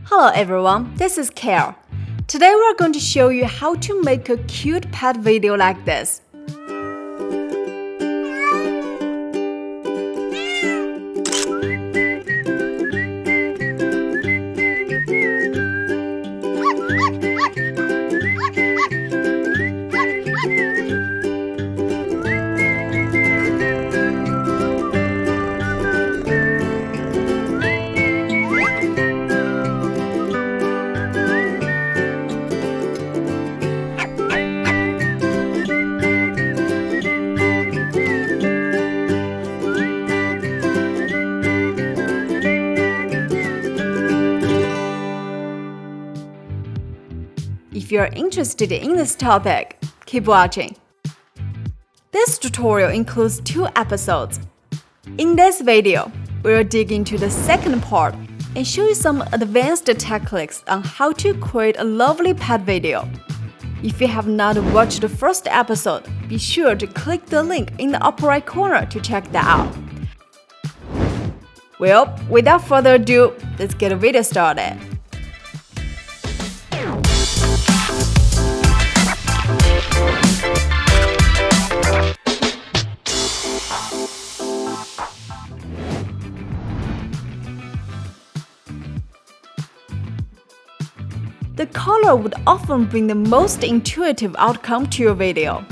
Hello everyone, this is Kale. Today we're going to show you how to make a cute pet video like this. If you're interested in this topic, keep watching. This tutorial includes 2 episodes. In this video, we'll dig into the second part and show you some advanced techniques on how to create a lovely pet video. If you have not watched the first episode, be sure to click the link in the upper right corner to check that out. Well, without further ado, let's get the video started. The color would often bring the most intuitive outcome to your video.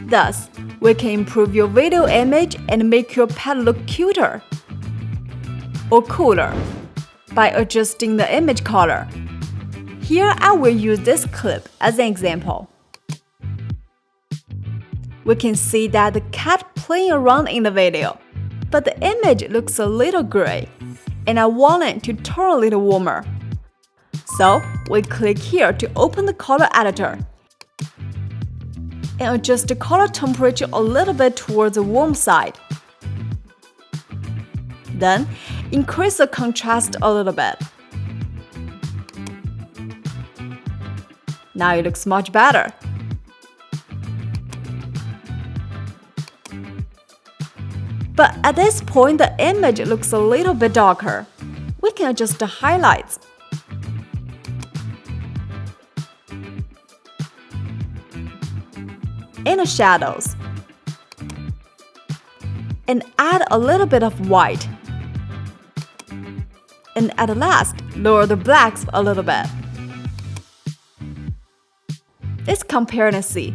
Thus, we can improve your video image and make your pet look cuter or cooler by adjusting the image color. Here I will use this clip as an example. We can see that the cat playing around in the video, but the image looks a little gray, and I want it to turn a little warmer. So, we click here to open the color editor and adjust the color temperature a little bit towards the warm side. Then, increase the contrast a little bit. Now it looks much better. But at this point, the image looks a little bit darker. We can adjust the highlights. And the shadows, and add a little bit of white, and at last lower the blacks a little bit. Let's compare and see.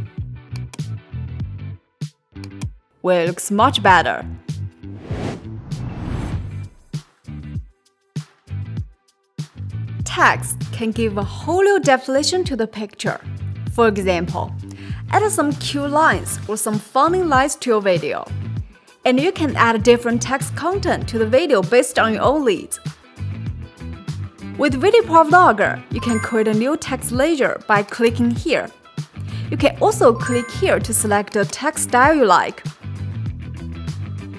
Well, it looks much better. Text can give a whole new definition to the picture. For example, add some cute lines or some funny lines to your video. And you can add different text content to the video based on your own needs. With VideoProc, you can create a new text layer by clicking here. You can also click here to select the text style you like.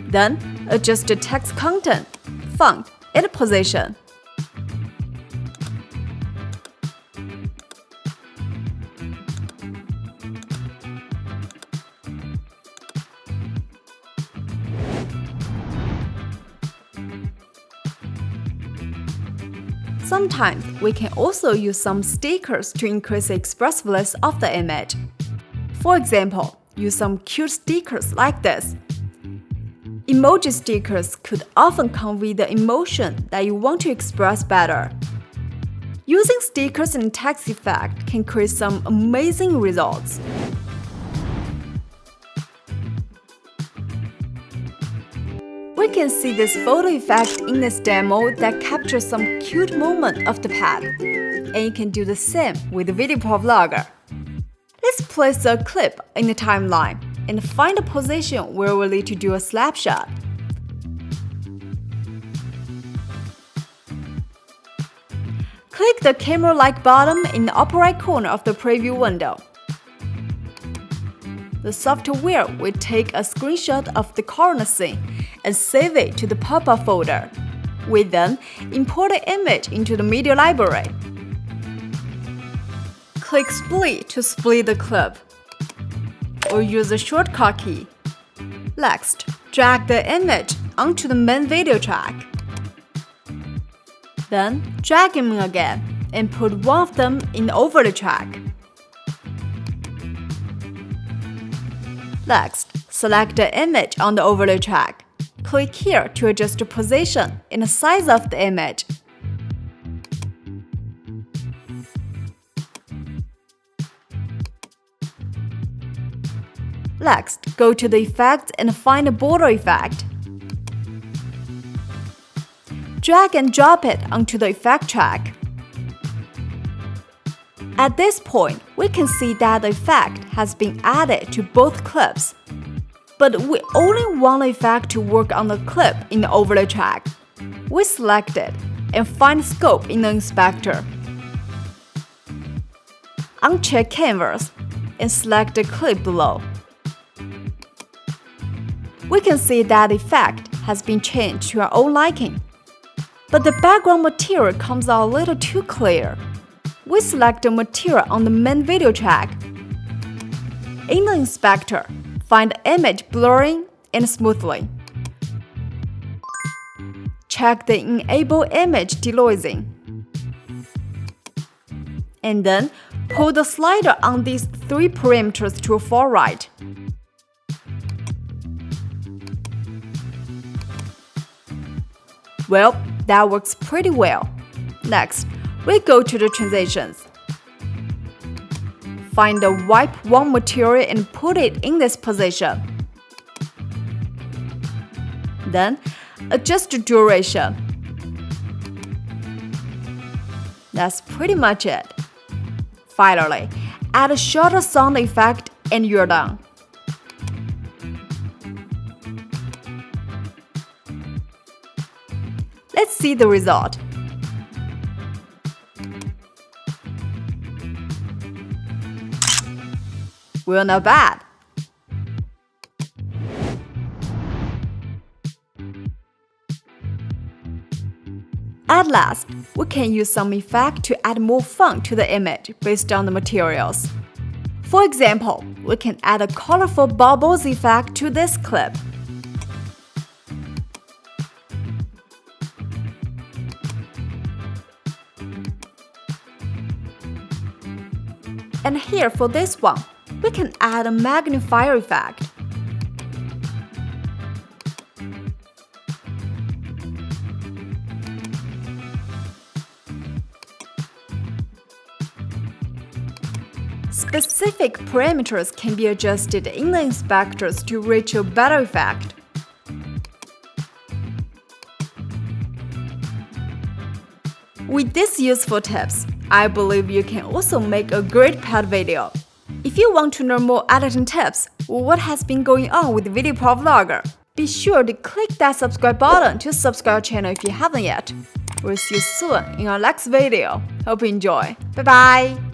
Then, adjust the text content, font, and position. Sometimes, we can also use some stickers to increase the expressiveness of the image. For example, use some cute stickers like this. Emoji stickers could often convey the emotion that you want to express better. Using stickers and text effect can create some amazing results. We can see this photo effect in this demo that captures some cute moment of the pet. And you can do the same with the VideoProc. Let's place a clip in the timeline and find a position where we'll need to do a snapshot. Click the camera-like button in the upper right corner of the preview window. The software will take a screenshot of the current scene and save it to the pop-up folder. We then import the image into the media library. Click Split to split the clip, or use the shortcut key. Next, drag the image onto the main video track. Then drag them in again and put one of them in the overlay track. Next, select the image on the overlay track. Click here to adjust the position and the size of the image. Next, go to the effects and find the border effect. Drag and drop it onto the effect track. At this point, we can see that the effect has been added to both clips. But we only want the effect to work on the clip in the overlay track. We select it and find scope in the inspector. Uncheck canvas and select the clip below. We can see that the effect has been changed to our own liking. But the background material comes out a little too clear. We select the material on the main video track. In the inspector, find the image blurring and smoothing. Check the Enable Image Denoising. And then pull the slider on these three parameters to far right. Well, that works pretty well. Next, we go to the transitions. Find the wipe one material and put it in this position. Then, adjust the duration. That's pretty much it. Finally, add a shorter sound effect and you're done. Let's see the result. Well, not bad. At last, we can use some effect to add more fun to the image based on the materials. For example, we can add a colorful bubbles effect to this clip. And here for this one, we can add a magnifier effect. Specific parameters can be adjusted in the inspectors to reach a better effect. With these useful tips, I believe you can also make a great pet video. If you want to know more editing tips or what has been going on with VideoProc Vlogger, be sure to click that subscribe button to subscribe our channel if you haven't yet. We'll see you soon in our next video. Hope you enjoy. Bye bye!